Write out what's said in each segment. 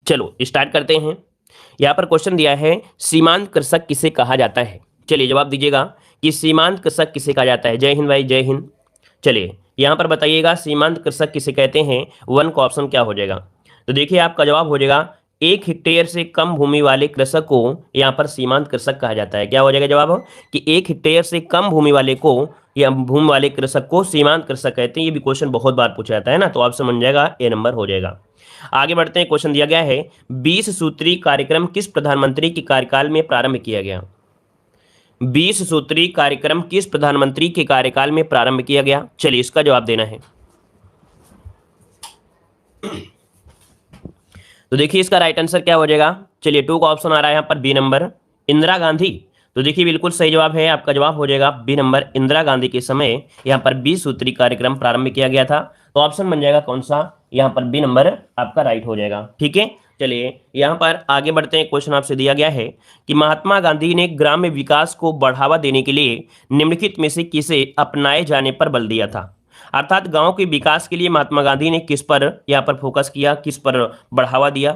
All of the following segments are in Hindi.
चलो स्टार्ट करते हैं। यहाँ पर क्वेश्चन दिया है, सीमांत कृषक किसे कहा जाता है। चलिए जवाब दीजिएगा कि सीमांत कृषक किसे कहा जाता है। जय हिंद भाई, जय हिंद। चलिए यहाँ पर बताइएगा सीमांत कृषक किसे कहते हैं। वन का ऑप्शन क्या हो जाएगा। तो देखिए आपका जवाब हो जाएगा 1 हेक्टेयर से कम भूमि वाले कृषक को यहाँ पर सीमांत कृषक कहा जाता है। क्या हो जाएगा जवाब कि 1 हेक्टेयर से कम भूमि वाले को या भूमि वाले कृषक को सीमांत कृषक कहते हैं। ये भी क्वेश्चन बहुत बार पूछा जाता है ना, तो ऑप्शन बन जाएगा ए नंबर हो जाएगा। आगे बढ़ते हैं। क्वेश्चन दिया गया है 20 सूत्री कार्यक्रम किस प्रधानमंत्री के कार्यकाल में प्रारंभ किया गया। 20 सूत्री कार्यक्रम किस प्रधानमंत्री के कार्यकाल में प्रारंभ किया गया। चलिए इसका जवाब देना है। तो देखिए इसका राइट आंसर क्या हो जाएगा। चलिए 2 का ऑप्शन आ रहा है यहाँ पर बी नंबर, इंदिरा गांधी। तो देखिए बिल्कुल सही जवाब है, आपका जवाब हो जाएगा बी नंबर, इंदिरा गांधी के समय यहाँ पर 20 सूत्री कार्यक्रम प्रारंभ किया गया था। तो ऑप्शन बन जाएगा कौन सा, यहाँ पर बी नंबर आपका राइट हो जाएगा। ठीक है, चलिए यहाँ पर आगे बढ़ते हैं। क्वेश्चन आपसे दिया गया है कि महात्मा गांधी ने ग्राम्य विकास को बढ़ावा देने के लिए निम्नलिखित में से किसे अपनाए जाने पर बल दिया था। अर्थात गांव के विकास के लिए महात्मा गांधी ने किस पर यहाँ पर फोकस किया, किस पर बढ़ावा दिया।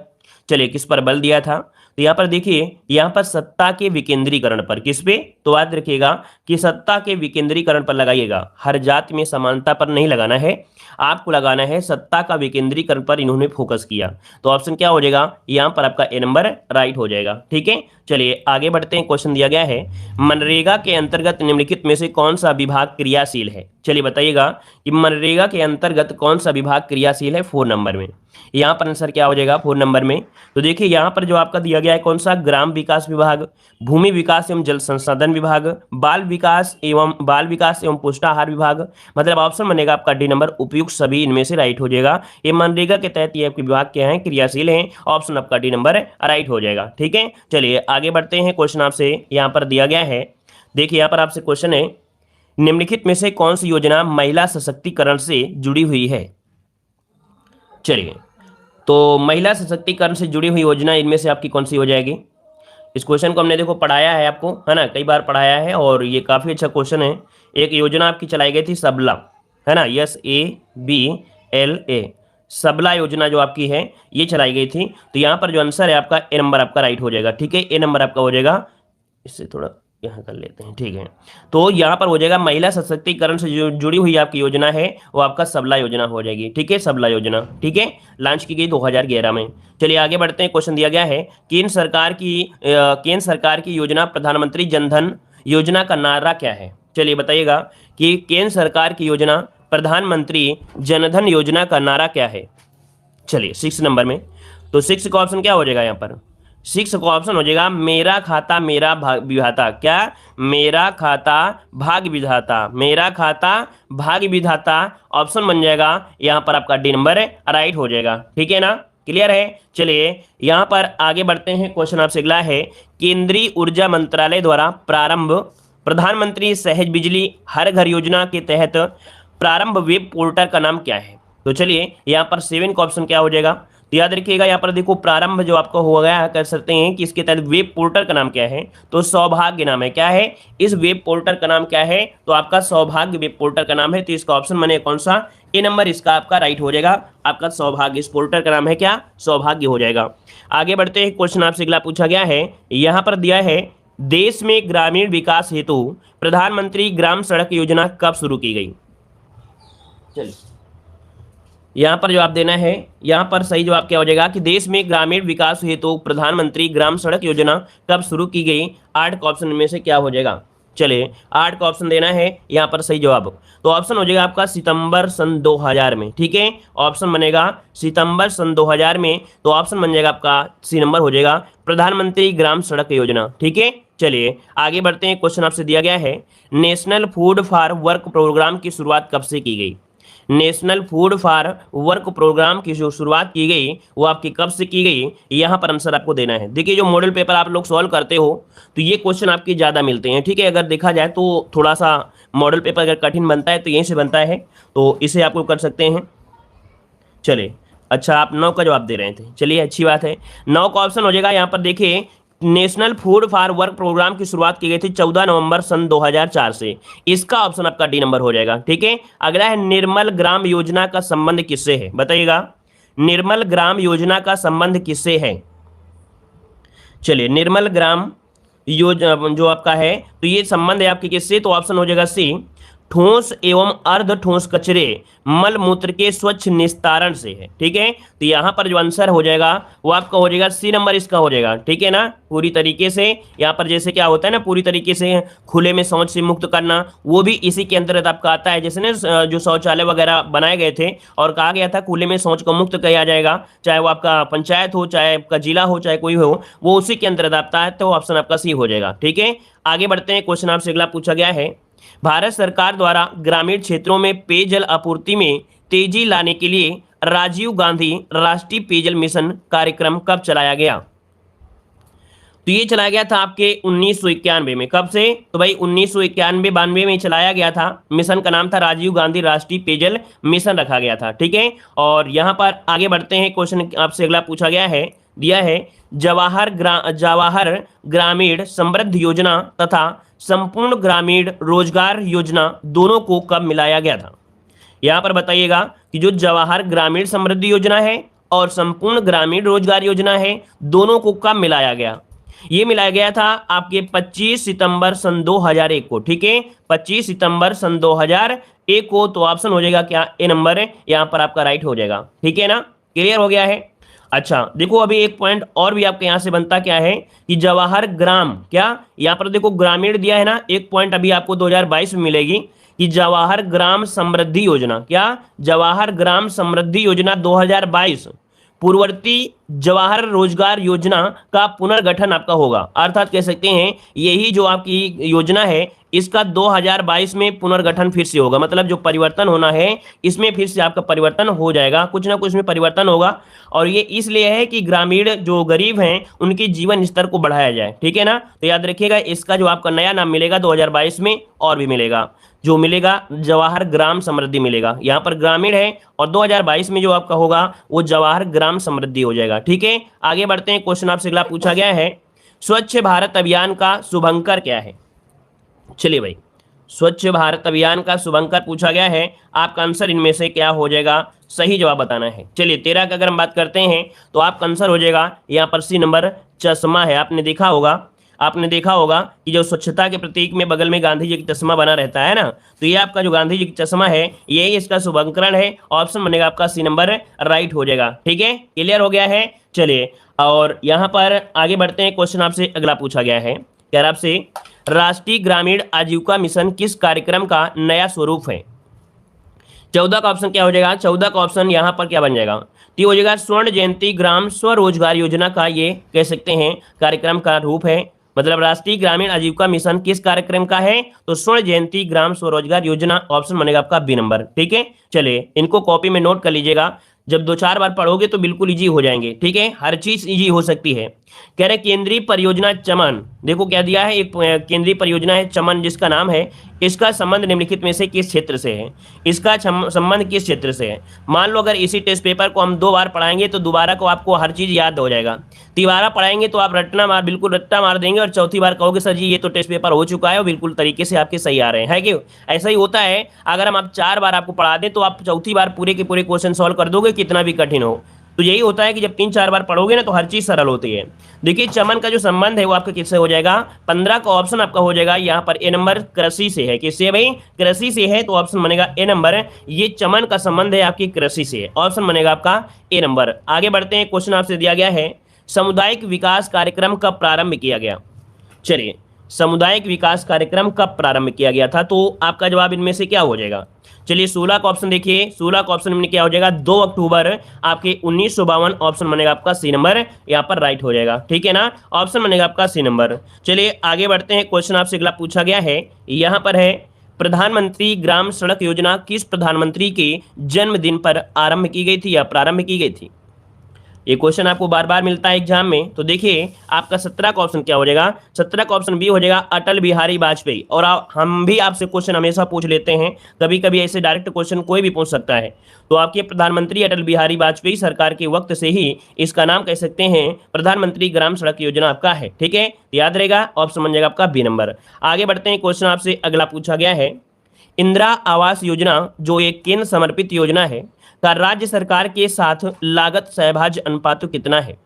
चलिए किस पर बल दिया था। तो यहाँ पर देखिए, यहाँ पर सत्ता के विकेंद्रीकरण पर। किस पे, तो याद रखिएगा कि सत्ता के विकेंद्रीकरण पर लगाइएगा, हर जाति में समानता पर नहीं लगाना है, आपको लगाना है सत्ता का विकेंद्रीकरण पर इन्होंने फोकस किया। तो ऑप्शन क्या हो जाएगा, यहाँ पर आपका ए नंबर राइट हो जाएगा। ठीक है, चलिए आगे बढ़ते हैं। क्वेश्चन दिया गया है मनरेगा के अंतर्गत निम्नलिखित में से कौन सा विभाग क्रियाशील है। चलिए बताइएगा कि मनरेगा के अंतर्गत कौन सा विभाग क्रियाशील है 4 नंबर में। यहाँ पर आंसर क्या हो जाएगा 4 नंबर में। तो देखिए यहाँ पर जो आपका दिया गया है कौन सा, ग्राम विकास विभाग, भूमि विकास एवं जल संसाधन विभाग, बाल विकास एवं पुष्टाहार विभाग। मतलब ऑप्शन बनेगा आपका डी नंबर, उपयुक्त सभी इनमें से राइट हो जाएगा। ये मनरेगा के तहत ये आपके विभाग क्या है, क्रियाशील है। ऑप्शन आपका डी नंबर राइट हो जाएगा। ठीक है, चलिए आगे बढ़ते हैं। क्वेश्चन आपसे यहाँ पर दिया गया है, देखिए यहाँ पर आपसे क्वेश्चन है निम्नलिखित में से कौन सी योजना महिला सशक्तिकरण से जुड़ी हुई है। चलिए तो महिला सशक्तिकरण से जुड़ी हुई योजना इनमें से आपकी कौन सी हो जाएगी। इस क्वेश्चन को हमने देखो पढ़ाया है आपको, है ना, कई बार पढ़ाया है और ये काफ़ी अच्छा क्वेश्चन है। एक योजना आपकी चलाई गई थी सबला, है ना, SABLA, सबला योजना जो आपकी है ये चलाई गई थी। तो यहाँ पर जो आंसर है आपका ए नंबर आपका राइट हो जाएगा। ठीक है, ए नंबर आपका हो जाएगा। इससे थोड़ा यहाँ कर लेते हैं। ठीक है, तो यहाँ पर हो जाएगा महिला सशक्तिकरण से जो जुड़ी हुई आपकी योजना है वो आपका सबला योजना हो जाएगी। ठीक है, सबला योजना, ठीक है, लॉन्च की गई 2011 में। चलिए आगे बढ़ते हैं। क्वेश्चन दिया गया है केंद्र सरकार की योजना प्रधानमंत्री जनधन योजना का नारा क्या है। चलिए बताइएगा कि केंद्र सरकार की योजना प्रधानमंत्री जनधन योजना का नारा क्या है। चलिए 6 नंबर में, तो 6 का ऑप्शन क्या हो जाएगा यहाँ पर, 6 का ऑप्शन हो जाएगा मेरा खाता मेरा भाग विधाता। क्या, मेरा खाता भाग विधाता, मेरा खाता भाग विधाता। ऑप्शन बन जाएगा यहाँ पर आपका डी नंबर राइट हो जाएगा। ठीक है ना, क्लियर है। चलिए यहाँ पर आगे बढ़ते हैं। क्वेश्चन आपसे अगला है केंद्रीय ऊर्जा मंत्रालय द्वारा प्रारंभ प्रधानमंत्री सहज बिजली हर घर योजना के तहत प्रारंभ वेब पोर्टल का नाम क्या है। तो चलिए यहाँ पर 7 का ऑप्शन क्या हो जाएगा। तो याद रखिएगा यहाँ पर देखो प्रारंभ जो आपको हो गया कर सकते हैं कि इसके तहत वेब पोर्टल का नाम क्या है, तो सौभाग्य नाम है। क्या है, इस वेब पोर्टल का नाम क्या है, तो आपका सौभाग्य वेब पोर्टल का नाम है। तो इसका ऑप्शन बने कौन सा, ए नंबर इसका आपका राइट हो जाएगा। आपका सौभाग्य, इस पोर्टल का नाम है क्या, सौभाग्य हो जाएगा। आगे बढ़ते हैं। क्वेश्चन आपसे अगला पूछा गया है, यहाँ पर दिया है देश में ग्रामीण विकास हेतु प्रधानमंत्री ग्राम सड़क योजना कब शुरू की गई। चलिए यहाँ पर जवाब देना है। यहाँ पर सही जवाब क्या हो जाएगा कि देश में ग्रामीण विकास हेतु प्रधानमंत्री ग्राम सड़क योजना कब शुरू की गई। 8 का ऑप्शन में से क्या हो जाएगा। चलिए 8 का ऑप्शन देना है यहाँ पर सही जवाब। तो ऑप्शन हो जाएगा आपका सितंबर सन 2000 में। ठीक है, ऑप्शन बनेगा सितंबर सन 2000 में। तो ऑप्शन बन जाएगा आपका सी नंबर हो जाएगा, प्रधानमंत्री ग्राम सड़क योजना। ठीक है, चलिए आगे बढ़ते हैं। क्वेश्चन आपसे दिया गया है national food for work programme की शुरुआत कब से की गई। National food for work programme की जो शुरुआत की गई वो आपकी कब से की गई, यहाँ पर आंसर आपको देना है। देखिए जो मॉडल पेपर आप लोग सॉल्व करते हो तो ये क्वेश्चन आपके ज़्यादा मिलते हैं। ठीक है, अगर देखा जाए तो थोड़ा सा मॉडल पेपर अगर कठिन बनता है तो यहीं से बनता है, तो इसे आपको कर सकते हैं। चलिए अच्छा, आप 9 का जवाब दे रहे थे, चलिए अच्छी बात है। 9 का ऑप्शन हो जाएगा यहाँ पर। देखिए national food for work programme की शुरुआत की गई थी 14 नवंबर सन 2004 से। इसका ऑप्शन आपका डी नंबर हो जाएगा। ठीक है, अगला है निर्मल ग्राम योजना का संबंध किससे है, बताइएगा। निर्मल ग्राम योजना का संबंध किससे है? चलिए, निर्मल ग्राम योजना जो आपका है, तो ये संबंध है आपके किससे? तो ऑप्शन हो जाएगा सी, ठोस एवं अर्ध ठोस कचरे मल मूत्र के स्वच्छ निस्तारण से है। ठीक है, तो यहां पर जो आंसर हो जाएगा वो आपका हो जाएगा सी नंबर, इसका हो जाएगा। ठीक है ना, पूरी तरीके से यहाँ पर जैसे क्या होता है ना, पूरी तरीके से खुले में शौच से मुक्त करना, वो भी इसी के अंतर्गत आपका आता है। जैसे ना जो शौचालय वगैरह बनाए गए थे और कहा गया था खुले में शौच को मुक्त किया जाएगा, चाहे वो आपका पंचायत हो, चाहे आपका जिला हो, चाहे कोई हो, वो उसी के अंतर्गत आता है। तो ऑप्शन आपका सी हो जाएगा। ठीक है, आगे बढ़ते हैं। क्वेश्चन आपसे अगला पूछा गया है, भारत सरकार द्वारा ग्रामीण क्षेत्रों में पेयजल आपूर्ति में तेजी लाने के लिए राजीव गांधी राष्ट्रीय पेयजल मिशन कार्यक्रम कब चलाया गया? तो ये चलाया गया था आपके 1991 में। कब से? तो भाई 1991-92 में चलाया गया था। मिशन का नाम था राजीव गांधी राष्ट्रीय पेयजल मिशन रखा गया था। ठीक है, और यहां पर आगे बढ़ते हैं। क्वेश्चन आपसे अगला पूछा गया है, दिया है जवाहर ग्रामीण समृद्धि योजना तथा संपूर्ण ग्रामीण रोजगार योजना दोनों को कब मिलाया गया था? यहां पर बताइएगा कि जो जवाहर ग्रामीण समृद्धि योजना है और संपूर्ण ग्रामीण रोजगार योजना है, दोनों को कब मिलाया गया? ये मिलाया गया था आपके 25 सितंबर सन 2001 को। ठीक है, 25 सितंबर सन 2001 को। तो ऑप्शन हो जाएगा क्या? ए नंबर यहां पर आपका राइट हो जाएगा। ठीक है ना, क्लियर हो गया है? अच्छा, देखो अभी एक पॉइंट और भी आपके यहां से बनता क्या है कि जवाहर ग्राम, क्या यहां पर देखो ग्रामीण दिया है ना, एक पॉइंट अभी आपको 2022 में मिलेगी कि जवाहर ग्राम समृद्धि योजना, क्या जवाहर ग्राम समृद्धि योजना 2022 पूर्ववर्ती जवाहर रोजगार योजना का पुनर्गठन आपका होगा। अर्थात कह सकते हैं यही जो आपकी योजना है इसका 2022 में पुनर्गठन फिर से होगा। मतलब जो परिवर्तन होना है इसमें फिर से आपका परिवर्तन हो जाएगा, कुछ ना कुछ इसमें परिवर्तन होगा। और ये इसलिए है कि ग्रामीण जो गरीब हैं उनके जीवन स्तर को बढ़ाया जाए। ठीक है ना, तो याद रखिएगा इसका जो आपका नया नाम मिलेगा 2022 में और भी मिलेगा, जो मिलेगा जवाहर ग्राम समृद्धि मिलेगा। यहाँ पर ग्रामीण है और 2022 में जो आपका होगा वो जवाहर ग्राम समृद्धि हो जाएगा। ठीक है, आगे बढ़ते हैं। क्वेश्चन आपसे अगला पूछा गया है, स्वच्छ भारत अभियान का शुभंकर क्या है? चलिए भाई, स्वच्छ भारत अभियान का शुभंकर पूछा गया है, आपका आंसर इनमें से क्या हो जाएगा? सही जवाब बताना है। चलिए 13 का अगर हम बात करते हैं तो आपका आंसर हो जाएगा यहाँ पर सी नंबर, चश्मा है। आपने देखा होगा कि जो स्वच्छता के प्रतीक में बगल में गांधी जी का चश्मा बना रहता है ना, तो ये आपका जो गांधी जी का चश्मा है यही इसका शुभंकरण है। ऑप्शन बनेगा आपका सी नंबर, राइट हो जाएगा। ठीक है, क्लियर हो गया है? चलिए, और यहाँ पर आगे बढ़ते हैं। क्वेश्चन आपसे अगला पूछा गया है, क्या आपसे राष्ट्रीय ग्रामीण आजीविका मिशन किस कार्यक्रम का नया स्वरूप है? 14 का ऑप्शन क्या हो जाएगा? 14 का ऑप्शन यहाँ पर क्या बन जाएगा? तो हो जाएगा स्वर्ण जयंती ग्राम स्वरोजगार योजना का ये कह सकते हैं कार्यक्रम का रूप है। मतलब राष्ट्रीय ग्रामीण आजीविका मिशन किस कार्यक्रम का है? तो स्वर्ण जयंती ग्राम स्वरोजगार योजना। ऑप्शन बनेगा आपका बी नंबर। ठीक है, चलिए इनको कॉपी में नोट कर लीजिएगा, जब 2-4 बार पढ़ोगे तो बिल्कुल इजी हो जाएंगे। ठीक है, हर चीज इजी हो सकती है। कह रहे केंद्रीय परियोजना चमन, देखो क्या दिया है, एक केंद्रीय परियोजना है चमन जिसका नाम है, इसका संबंध निम्नलिखित में से किस क्षेत्र से है? इसका संबंध किस क्षेत्र से है? मान लो अगर इसी टेस्ट पेपर को हम 2 बार पढ़ाएंगे तो दोबारा को आपको हर चीज याद हो जाएगा। तिबारा पढ़ाएंगे तो आप बिल्कुल रट्टा मार देंगे और चौथी बार कहोगे सर जी ये तो टेस्ट पेपर हो चुका है और बिल्कुल तरीके से आपके सही आ रहे हैं, है कि ऐसा ही होता है। अगर हम आप 4 बार आपको पढ़ा दें तो आप चौथी बार पूरे के पूरे क्वेश्चन सॉल्व कर दोगे, कितना भी कठिन हो। तो यही होता है कि जब 3-4 बार पढ़ोगे ना तो हर चीज सरल होती है। देखिए चमन का जो संबंध है वो आपका किससे हो जाएगा? 15 का ऑप्शन आपका हो जाएगा यहाँ पर ए नंबर, कृषि से है। किससे भाई? कृषि से है, तो ऑप्शन बनेगा ए नंबर। ये चमन का संबंध है आपकी कृषि से, ऑप्शन बनेगा आपका ए नंबर। आगे बढ़ते हैं। क्वेश्चन आपसे दिया गया है, सामुदायिक विकास कार्यक्रम कब प्रारंभ किया गया? चलिए, सामुदायिक विकास कार्यक्रम कब प्रारंभ किया गया था? तो आपका जवाब इनमें से क्या हो जाएगा? चलिए 16 का ऑप्शन देखिए, 16 का ऑप्शन में क्या हो जाएगा? 2 अक्टूबर आपके 1952। ऑप्शन बनेगा आपका सी नंबर, यहाँ पर राइट हो जाएगा। ठीक है ना, ऑप्शन बनेगा आपका सी नंबर। चलिए आगे बढ़ते हैं। क्वेश्चन आपसे अगला पूछा गया है, यहाँ पर है प्रधानमंत्री ग्राम सड़क योजना किस प्रधानमंत्री के जन्मदिन पर आरंभ की गई थी या प्रारंभ की गई थी? ये क्वेश्चन आपको बार बार मिलता है एग्जाम में। तो देखिए आपका 17 का ऑप्शन क्या हो जाएगा? 17 का ऑप्शन बी हो जाएगा, अटल बिहारी वाजपेयी। और हम भी आपसे क्वेश्चन हमेशा पूछ लेते हैं, कभी कभी ऐसे डायरेक्ट क्वेश्चन कोई भी पूछ सकता है। तो आपके प्रधानमंत्री अटल बिहारी वाजपेयी सरकार के वक्त से ही इसका नाम कह सकते हैं प्रधानमंत्री ग्राम सड़क योजना आपका है। ठीक है, याद रहेगा, ऑप्शन बन जाएगा आपका बी नंबर। आगे बढ़ते हैं। क्वेश्चन आपसे अगला पूछा गया है, इंदिरा आवास योजना जो एक केंद्र समर्पित योजना है का राज्य सरकार के साथ लागत सहभाज्य अनुपात कितना है?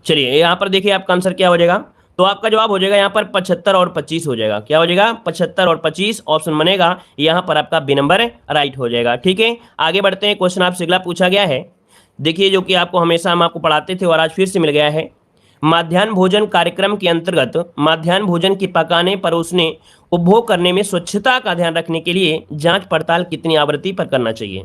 चलिए यहां पर देखिए आपका आंसर क्या हो जाएगा। तो आपका जवाब हो जाएगा यहाँ पर 75 और 25 हो जाएगा। क्या हो जाएगा? 75 और 25 ऑप्शन बनेगा। यहाँ पर आपका बी नंबर राइट हो जाएगा। ठीक है, आगे बढ़ते हैं। क्वेश्चन आपसे अगला पूछा गया है, देखिए जो कि आपको हमेशा हम आपको पढ़ाते थे और आज फिर से मिल गया है। माध्याह्न भोजन कार्यक्रम के अंतर्गत माध्याह्न भोजन की पकाने, परोसने, उपभोग करने में स्वच्छता का ध्यान रखने के लिए जांच पड़ताल कितनी आवृत्ति पर करना चाहिए?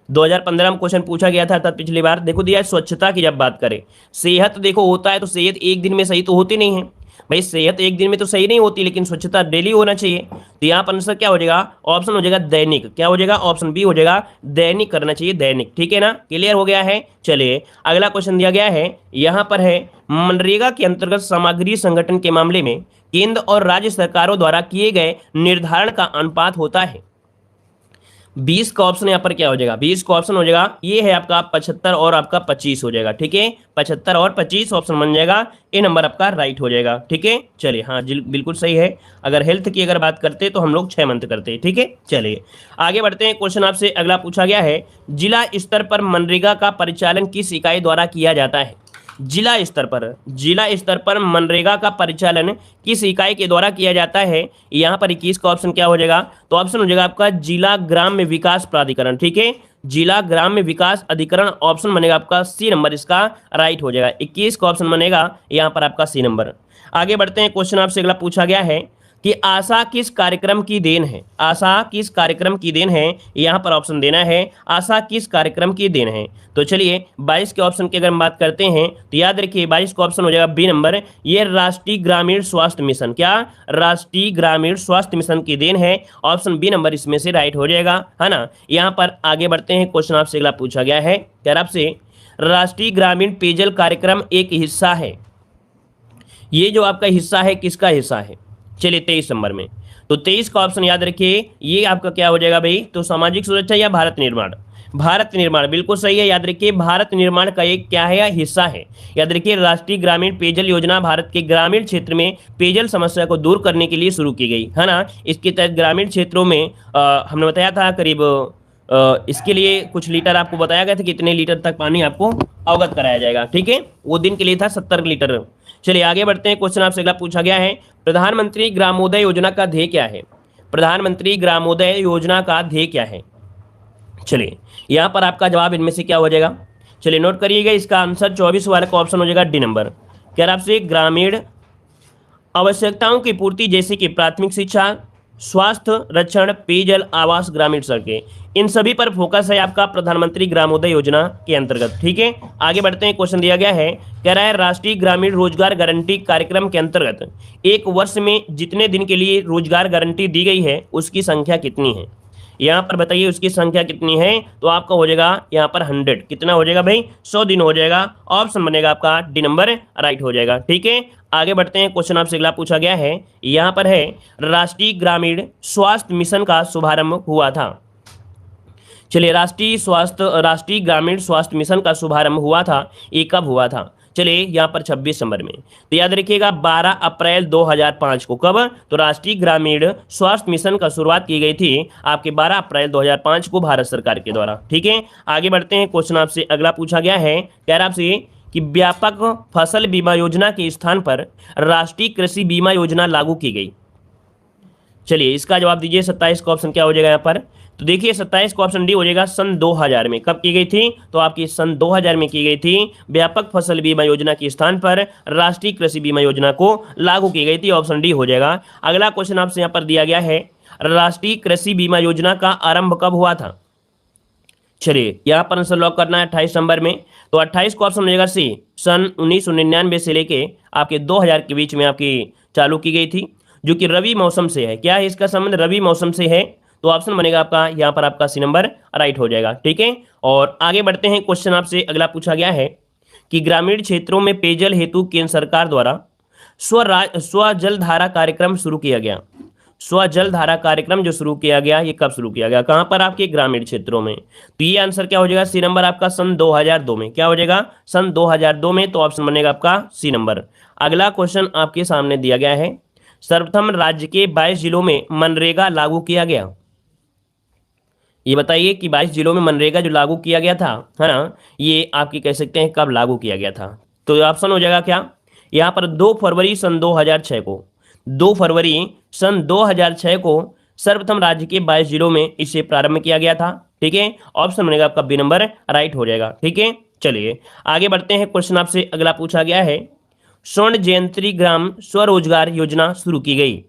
2015 में क्वेश्चन पूछा गया था अर्थात पिछली बार। देखो दिया है स्वच्छता की जब बात करें, सेहत देखो होता है तो सेहत एक दिन में सही तो होती नहीं है भाई, सेहत एक दिन में तो सही नहीं होती, लेकिन स्वच्छता डेली होना चाहिए। तो यहाँ पर आंसर क्या हो जाएगा? ऑप्शन हो जाएगा दैनिक। क्या हो जाएगा? ऑप्शन बी हो जाएगा, दैनिक करना चाहिए, दैनिक। ठीक है ना, क्लियर हो गया है। चलिए अगला क्वेश्चन दिया गया है, यहाँ पर है मनरेगा के अंतर्गत सामग्री संगठन के मामले में केंद्र और राज्य सरकारों द्वारा किए गए निर्धारण का अनुपात होता है। 20 का ऑप्शन यहाँ पर क्या हो जाएगा? 20 का ऑप्शन हो जाएगा ये है आपका 75 और आपका 25 हो जाएगा। ठीक है, 75 और 25 ऑप्शन बन जाएगा, ए नंबर आपका राइट हो जाएगा। ठीक है, चलिए हाँ जी बिल्कुल सही है। अगर हेल्थ की अगर बात करते तो हम लोग 6 मंथ करते हैं। ठीक है, चलिए आगे बढ़ते हैं। क्वेश्चन आपसे अगला पूछा गया है, जिला स्तर पर मनरेगा का परिचालन किस इकाई द्वारा किया जाता है? जिला स्तर पर मनरेगा का परिचालन किस इकाई के द्वारा किया जाता है? यहाँ पर 21 का ऑप्शन क्या हो जाएगा? तो ऑप्शन हो जाएगा आपका जिला ग्राम्य विकास प्राधिकरण। ठीक है, जिला ग्राम्य विकास अधिकरण ऑप्शन बनेगा आपका सी नंबर, इसका राइट हो जाएगा। 21 का ऑप्शन बनेगा यहाँ पर आपका सी नंबर। आगे बढ़ते हैं। क्वेश्चन आपसे अगला पूछा गया है कि आशा किस कार्यक्रम की देन है? आशा किस कार्यक्रम की देन है? यहाँ पर ऑप्शन देना है, आशा किस कार्यक्रम की देन है। तो चलिए 22 के ऑप्शन की अगर हम बात करते हैं तो याद रखिए 22 का ऑप्शन हो जाएगा बी नंबर, ये राष्ट्रीय ग्रामीण स्वास्थ्य मिशन। क्या? राष्ट्रीय ग्रामीण स्वास्थ्य मिशन की देन है। ऑप्शन बी नंबर इसमें से राइट हो जाएगा, है ना। यहाँ पर आगे बढ़ते हैं। क्वेश्चन आपसे अगला पूछा गया है, क्या आपसे राष्ट्रीय ग्रामीण पेयजल कार्यक्रम एक हिस्सा है, ये जो आपका हिस्सा है किसका हिस्सा है? चलिए 23 नंबर में। तो 23 का ऑप्शन याद रखिए, ये आपका क्या हो जाएगा भाई? तो सामाजिक सुरक्षा या भारत निर्माण? भारत निर्माण बिल्कुल सही है। याद रखिए भारत निर्माण का एक क्या है या हिस्सा है। याद रखिए राष्ट्रीय ग्रामीण पेयजल योजना भारत के ग्रामीण क्षेत्र में पेयजल समस्या को दूर करने के लिए शुरू की गई, है ना। इसके तहत ग्रामीण क्षेत्रों में हमने बताया था करीब इसके लिए कुछ लीटर आपको बताया गया था, कितने लीटर तक पानी आपको अवगत कराया जाएगा। ठीक है, वो दिन के लिए था 70 लीटर। चलिए आगे बढ़ते हैं। क्वेश्चन आपसे अगला पूछा गया है, प्रधानमंत्री ग्रामोदय योजना का ध्येय क्या है? प्रधानमंत्री ग्रामोदय योजना का ध्येय क्या है? चलिए यहाँ पर आपका जवाब इनमें से क्या हो जाएगा? चलिए नोट करिएगा, इसका आंसर 24 वाले का ऑप्शन हो जाएगा डी नंबर। क्या आपसे ग्रामीण आवश्यकताओं की पूर्ति जैसे कि प्राथमिक शिक्षा, स्वास्थ्य रक्षण, पेयजल, आवास, ग्रामीण सड़कें, इन सभी पर फोकस है आपका प्रधानमंत्री ग्रामोदय योजना के अंतर्गत। ठीक है, आगे बढ़ते हैं। क्वेश्चन दिया गया है, कह रहा है राष्ट्रीय ग्रामीण रोजगार गारंटी कार्यक्रम के अंतर्गत एक वर्ष में जितने दिन के लिए रोजगार गारंटी दी गई है उसकी संख्या कितनी है? यहाँ पर बताइए उसकी संख्या कितनी है? तो आपका हो जाएगा यहाँ पर 100। कितना हो जाएगा भाई? 100 दिन हो जाएगा। ऑप्शन बनेगा आपका डी नंबर राइट हो जाएगा। ठीक है, आगे बढ़ते हैं। क्वेश्चन आपसे अगला पूछा गया है, यहाँ पर है राष्ट्रीय ग्रामीण स्वास्थ्य मिशन का शुभारंभ हुआ था। चलिए राष्ट्रीय ग्रामीण स्वास्थ्य मिशन का शुभारंभ हुआ था, ये कब हुआ था? चलिए यहाँ पर 26 नंबर में। तो याद रखिएगा 12 अप्रैल 2005 को। कब? तो राष्ट्रीय ग्रामीण स्वास्थ्य मिशन का शुरुआत की गई थी आपके 12 अप्रैल 2005 को भारत सरकार के द्वारा। ठीक है, आगे बढ़ते हैं। क्वेश्चन आपसे अगला पूछा गया है, कह रहा आपसे कि व्यापक फसल बीमा योजना के स्थान पर राष्ट्रीय कृषि बीमा योजना लागू की गई। चलिए इसका जवाब दीजिए। 27 का ऑप्शन क्या हो जाएगा यहाँ पर? तो देखिए 27 का ऑप्शन डी हो जाएगा, सन 2000 में। कब की गई थी? तो आपकी सन 2000 में की गई थी। व्यापक फसल बीमा योजना के स्थान पर राष्ट्रीय कृषि बीमा योजना को लागू की गई थी। ऑप्शन डी हो जाएगा। अगला क्वेश्चन आपसे यहाँ पर दिया गया है, राष्ट्रीय कृषि बीमा योजना का आरंभ कब हुआ था? चलिए यहाँ पर आंसर लॉक करना है 28 नंबर में। तो 28 का ऑप्शन हो जाएगा सी, सन 1999 से लेके आपके 2000 के बीच में आपकी चालू की गई थी, जो कि रबी मौसम से है। क्या है इसका संबंध? रबी मौसम से है। तो ऑप्शन बनेगा आपका यहाँ पर आपका सी नंबर राइट हो जाएगा। ठीक है, और आगे बढ़ते हैं। क्वेश्चन आपसे अगला पूछा गया है कि ग्रामीण क्षेत्रों में पेयजल हेतु केंद्र सरकार द्वारा स्वजल धारा कार्यक्रम शुरू किया गया। स्वजल धारा कार्यक्रम जो शुरू किया गया, ये कब शुरू किया गया? कहाँ पर? आपके ग्रामीण क्षेत्रों में। तो ये आंसर क्या हो जाएगा? सी नंबर आपका सन 2002 में। क्या हो जाएगा? सन 2002 में। तो ऑप्शन बनेगा आपका सी नंबर। अगला क्वेश्चन आपके सामने दिया गया है, सर्वप्रथम राज्य के 22 जिलों में मनरेगा लागू किया गया। ये बताइए कि 22 जिलों में मनरेगा जो लागू किया गया था, है ना, ये आपकी कह सकते हैं कब लागू किया गया था। तो ऑप्शन हो जाएगा क्या, यहाँ पर 2 फरवरी सन 2006 को, 2 फरवरी सन 2006 को सर्वप्रथम राज्य के 22 जिलों में इसे प्रारंभ किया गया था। ठीक है, ऑप्शन बनेगा आपका बी नंबर राइट हो जाएगा। ठीक है, चलिए आगे बढ़ते हैं। क्वेश्चन आपसे अगला पूछा गया है, स्वर्ण जयंती ग्राम स्वरोजगार योजना शुरू की गई।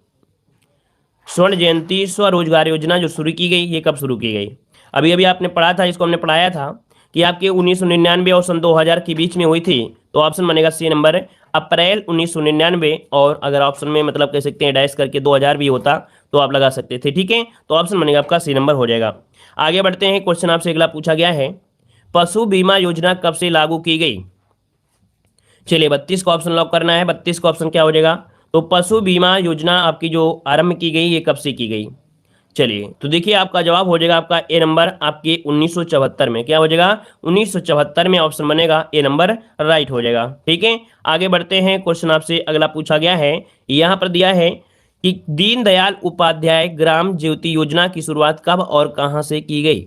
स्वर्ण जयंती स्वरोजगार योजना जो शुरू की गई, ये कब शुरू की गई? अभी अभी आपने पढ़ा था, इसको हमने पढ़ाया था कि आपके 1999 और सन 2000 के बीच में हुई थी। तो ऑप्शन बनेगा सी नंबर अप्रैल 1999, और अगर ऑप्शन में मतलब कह सकते हैं डैश करके 2000 भी होता तो आप लगा सकते थे। ठीक है, तो ऑप्शन बनेगा आपका सी नंबर हो जाएगा। आगे बढ़ते हैं। क्वेश्चन आपसे अगला पूछा गया है, पशु बीमा योजना कब से लागू की गई? चलिए 32 का ऑप्शन लॉक करना है। 32 का ऑप्शन क्या हो जाएगा? तो पशु बीमा योजना आपकी जो आरंभ की गई, ये कब से की गई? चलिए तो देखिए आपका जवाब हो जाएगा आपका ए नंबर आपके 1974 में। क्या हो जाएगा? 1974 में ऑप्शन बनेगा ए नंबर राइट हो जाएगा। ठीक है, आगे बढ़ते हैं। क्वेश्चन आपसे अगला पूछा गया है, यहाँ पर दिया है कि दीनदयाल उपाध्याय ग्राम ज्योति योजना की शुरुआत कब और कहां से की गई?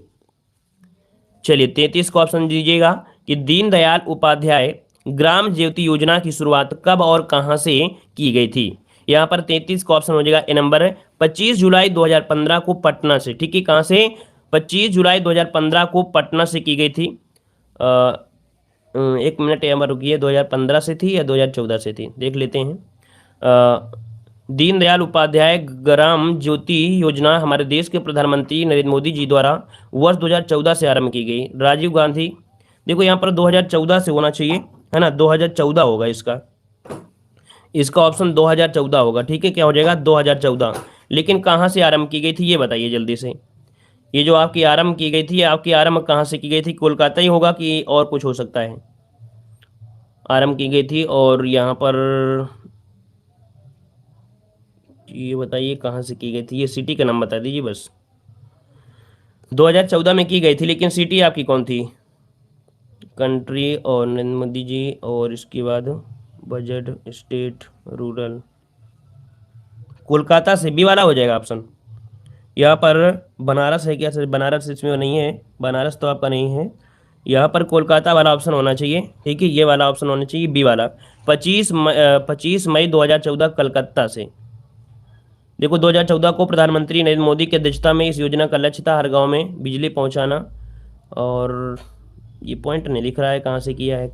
चलिए 33 का ऑप्शन दीजिएगा कि दीनदयाल उपाध्याय ग्राम ज्योति योजना की शुरुआत कब और कहां से की गई थी। यहाँ पर 33 का ऑप्शन हो जाएगा ए नंबर 25 जुलाई 2015 को पटना से। ठीक है, कहाँ से? 25 जुलाई 2015 को पटना से की गई थी। एक मिनट यहाँ पर रुकिए, 2015 से थी या 2014 से थी, देख लेते हैं। दीनदयाल उपाध्याय ग्राम ज्योति योजना हमारे देश के प्रधानमंत्री नरेंद्र मोदी जी द्वारा वर्ष 2014 से आरंभ की गई। राजीव गांधी, देखो यहाँ पर 2014 से होना चाहिए, है ना, 2014 होगा इसका। इसका ऑप्शन 2014 होगा। ठीक है, क्या हो जाएगा? 2014। लेकिन कहाँ से आरंभ की गई थी ये बताइए जल्दी से। ये जो आपकी आरंभ की गई थी, आपकी आरंभ कहाँ से की गई थी? कोलकाता ही होगा कि और कुछ हो सकता है? आरंभ की गई थी और यहाँ पर ये बताइए कहाँ से की गई थी, ये सिटी का नाम बता दीजिए बस। 2014 में की गई थी, लेकिन सिटी आपकी कौन थी? कंट्री और नरेंद्र मोदी जी, और इसके बाद बजट, स्टेट, रूरल, कोलकाता से। बी वाला हो जाएगा ऑप्शन। यहाँ पर बनारस है क्या? सर बनारस इसमें नहीं है, बनारस तो आपका नहीं है। यहाँ पर कोलकाता वाला ऑप्शन होना चाहिए। ठीक है, ये वाला ऑप्शन होना चाहिए, बी वाला। 25 मई 2014 कलकत्ता से। देखो 2014 को प्रधानमंत्री नरेंद्र मोदी की अध्यक्षता में इस योजना का लक्ष्य था हर गांव में बिजली पहुंचाना। और ये पॉइंट नहीं लिख रहा है कहाँ से किया है।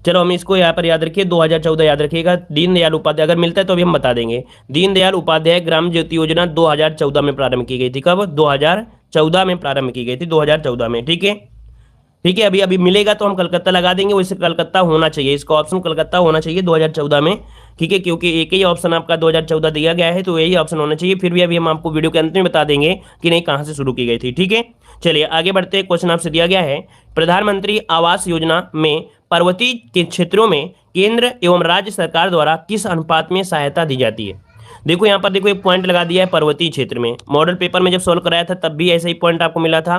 चलो हम इसको यहाँ पर याद रखिए, 2014 याद रखिएगा। दीनदयाल उपाध्याय, अगर मिलता है तो अभी हम बता देंगे। दीनदयाल उपाध्याय ग्राम ज्योति योजना 2014 में प्रारंभ की गई थी। कब? 2014 में प्रारंभ की गई थी, 2014 में। ठीक है, ठीक है, अभी अभी मिलेगा तो हम कलकत्ता लगा देंगे, वैसे कलकत्ता होना चाहिए, इसका ऑप्शन कलकत्ता होना चाहिए 2014 में। ठीक है, क्योंकि एक ही ऑप्शन आपका 2014 दिया गया है, तो यही ऑप्शन होना चाहिए। फिर भी अभी हम आपको वीडियो के अंत में बता देंगे कि नहीं कहाँ से शुरू की गई थी। ठीक है, चलिए आगे बढ़ते हैं। क्वेश्चन आपसे दिया गया है, प्रधानमंत्री आवास योजना में पर्वतीय के क्षेत्रों में केंद्र एवं राज्य सरकार द्वारा किस अनुपात में सहायता दी जाती है? देखो यहाँ पर देखो एक पॉइंट लगा दिया है पर्वतीय क्षेत्र में। मॉडल पेपर में जब सॉल्व कराया था तब भी ऐसा ही पॉइंट आपको मिला था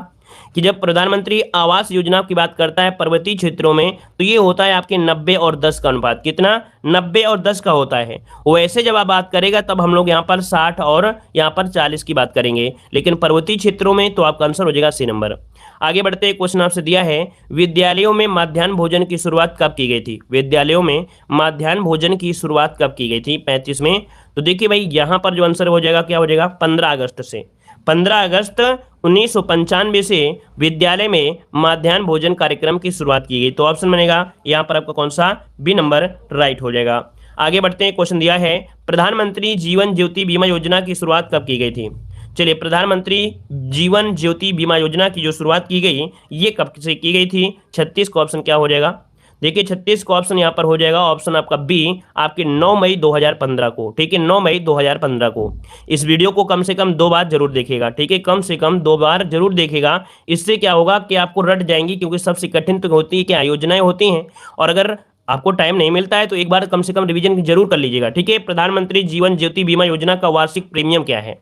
कि जब प्रधानमंत्री आवास योजना की बात करता है पर्वतीय क्षेत्रों में, तो ये होता है आपके 90 और 10 का अनुपात। कितना? 90 और 10 का होता है। वैसे जब आप बात करेगा तब हम लोग यहाँ पर 60 और यहाँ पर 40 की बात करेंगे, लेकिन पर्वतीय क्षेत्रों में तो आपका आंसर हो जाएगा सी नंबर। आगे बढ़ते हैं। क्वेश्चन आपसे दिया है, विद्यालयों में मध्याह्न भोजन की शुरुआत कब की गई थी? विद्यालयों में मध्याह्न भोजन की शुरुआत कब की गई थी? 35 में। तो देखिए भाई यहाँ पर जो आंसर हो जाएगा क्या हो जाएगा? 15 अगस्त से। 15 अगस्त 1995 से विद्यालय में मध्याह्न भोजन कार्यक्रम की शुरुआत की गई। तो ऑप्शन बनेगा यहाँ पर आपका कौन सा? बी नंबर राइट हो जाएगा। आगे बढ़ते हैं। क्वेश्चन दिया है, प्रधानमंत्री जीवन ज्योति बीमा योजना की शुरुआत कब की गई थी? चलिए प्रधानमंत्री जीवन ज्योति बीमा योजना की जो शुरुआत की गई, ये कब से की गई थी? 36 का ऑप्शन क्या हो जाएगा? देखिए 36 का ऑप्शन यहाँ पर हो जाएगा ऑप्शन आपका बी, आपके 9 मई 2015 को। ठीक है, 9 मई 2015 को। इस वीडियो को कम से कम 2 बार जरूर देखिएगा। ठीक है, कम से कम 2 बार जरूर देखिएगा। इससे क्या होगा कि आपको रट जाएंगी, क्योंकि सबसे कठिन तो होती है क्या? योजनाएं होती हैं, और अगर आपको टाइम नहीं मिलता है तो एक बार कम से कम रिवीजन जरूर कर लीजिएगा। ठीक है, प्रधानमंत्री जीवन ज्योति बीमा योजना का वार्षिक प्रीमियम क्या है?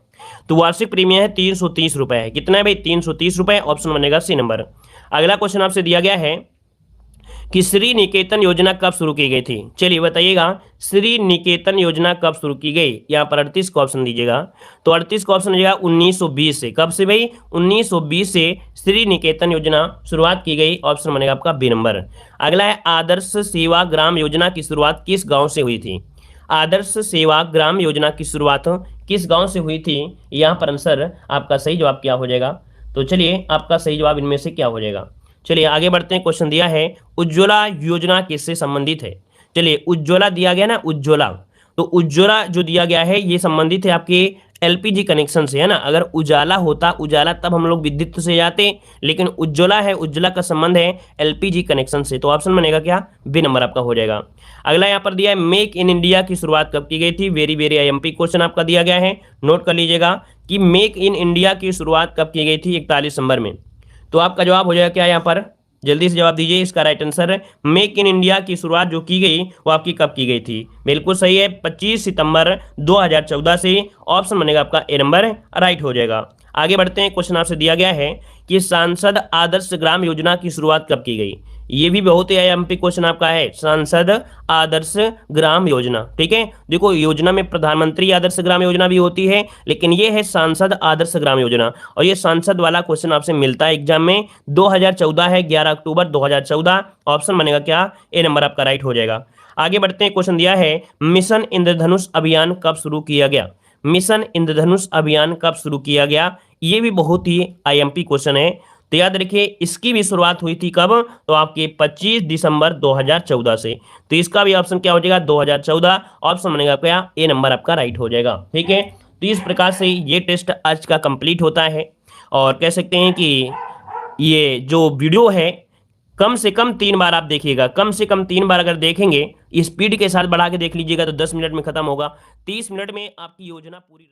तो वार्षिक प्रीमियम है 330 रुपए है। कितना है भाई? 330 रुपए। ऑप्शन बनेगा सी नंबर। अगला क्वेश्चन आपसे दिया गया है, कि श्री निकेतन योजना कब शुरू की गई थी? चलिए बताइएगा, श्री निकेतन योजना कब शुरू की गई? यहाँ पर 38 का ऑप्शन दीजिएगा। तो 38 का ऑप्शन दीजिएगा 1920 से। कब से भाई? 1920 से श्री निकेतन योजना शुरुआत की गई। ऑप्शन बनेगा आपका बी नंबर। अगला है आदर्श सेवा ग्राम योजना की शुरुआत किस गांव से हुई थी? आदर्श सेवा ग्राम योजना की शुरुआत किस गांव से हुई थी? यहाँ पर आंसर आपका सही जवाब क्या हो जाएगा? तो चलिए आपका सही जवाब इनमें से क्या हो जाएगा? चलिए आगे बढ़ते हैं। क्वेश्चन दिया है उज्ज्वला योजना किससे संबंधित है? चलिए उज्ज्वला दिया गया ना, उज्ज्वला, तो उज्ज्वला जो दिया गया है ये संबंधित है आपके एलपीजी कनेक्शन से, है ना। अगर उजाला होता, उजाला तब हम लोग विद्युत से जाते, लेकिन उज्ज्वला है, उज्ज्वला का संबंध है एलपीजी कनेक्शन से। तो ऑप्शन बनेगा क्या? बी नंबर आपका हो जाएगा। अगला यहाँ पर दिया है मेक इन इंडिया की शुरुआत कब की गई थी? वेरी वेरी आईएमपी क्वेश्चन आपका दिया गया है, नोट कर लीजिएगा कि मेक इन इंडिया की शुरुआत कब की गई थी? 41 दिसंबर में। तो आपका जवाब हो जाएगा क्या यहाँ पर? जल्दी से जवाब दीजिए। इसका राइट आंसर है मेक इन इंडिया की शुरुआत जो की गई वो आपकी कब की गई थी? बिल्कुल सही है, 25 सितंबर 2014 से। ऑप्शन बनेगा आपका ए नंबर, राइट हो जाएगा। आगे बढ़ते हैं। क्वेश्चन आपसे दिया गया है कि सांसद आदर्श ग्राम योजना की शुरुआत कब की गई? ये भी बहुत ही आईएमपी क्वेश्चन आपका है, सांसद आदर्श ग्राम योजना। ठीक है, देखो योजना में प्रधानमंत्री आदर्श ग्राम योजना भी होती है, लेकिन ये है सांसद आदर्श ग्राम योजना। और ये सांसद वाला क्वेश्चन आपसे मिलता है एग्जाम में। 2014 है, 11 अक्टूबर 2014। ऑप्शन बनेगा क्या? ए नंबर आपका राइट हो जाएगा। आगे बढ़ते हैं। क्वेश्चन दिया है मिशन इंद्रधनुष अभियान कब शुरू किया गया? मिशन इंद्रधनुष अभियान कब शुरू किया गया? ये भी बहुत ही आईएमपी क्वेश्चन है, तो याद रखिए इसकी भी शुरुआत हुई थी कब? तो आपके 25 दिसंबर 2014 से। तो इसका भी ऑप्शन क्या हो जाएगा? 2014। ऑप्शन बनेगा क्या? ए नंबर आपका राइट हो जाएगा। ठीक है, तो इस प्रकार से ये टेस्ट आज का कंप्लीट होता है। और कह सकते हैं कि ये जो वीडियो है कम से कम 3 बार आप देखिएगा, कम से कम 3 बार अगर देखेंगे, स्पीड के साथ बढ़ा के देख लीजिएगा तो 10 मिनट में खत्म होगा। 30 मिनट में आपकी योजना पूरी